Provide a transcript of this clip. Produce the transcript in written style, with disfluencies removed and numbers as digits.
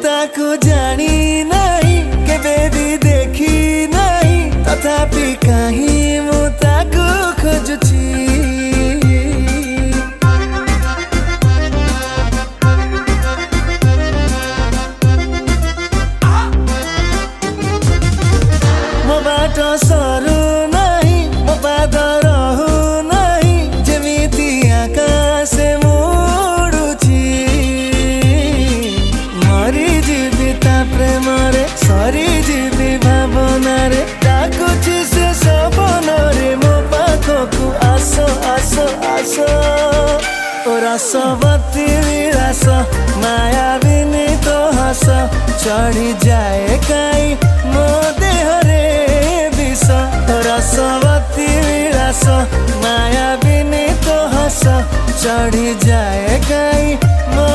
ताको जानी नहीं केबे भी देखी नहीं तथापि कहीं मु ताको खोजुची मो बाटो सरू नहीं मो पाद रहु नहीं जेमिति आकाशे मुडुची मरी जीवी ता प्रेम रे सरी जीवी भावना रे डाकुची से सपन रे मो पाखकु आसो आसो आसो ओ रसवती विलास माया बिनी तो हस चढ़ी जाए काई मो देह रे विष रसवती विलास माया बिनी तो हस चढ़ी जाए काई मो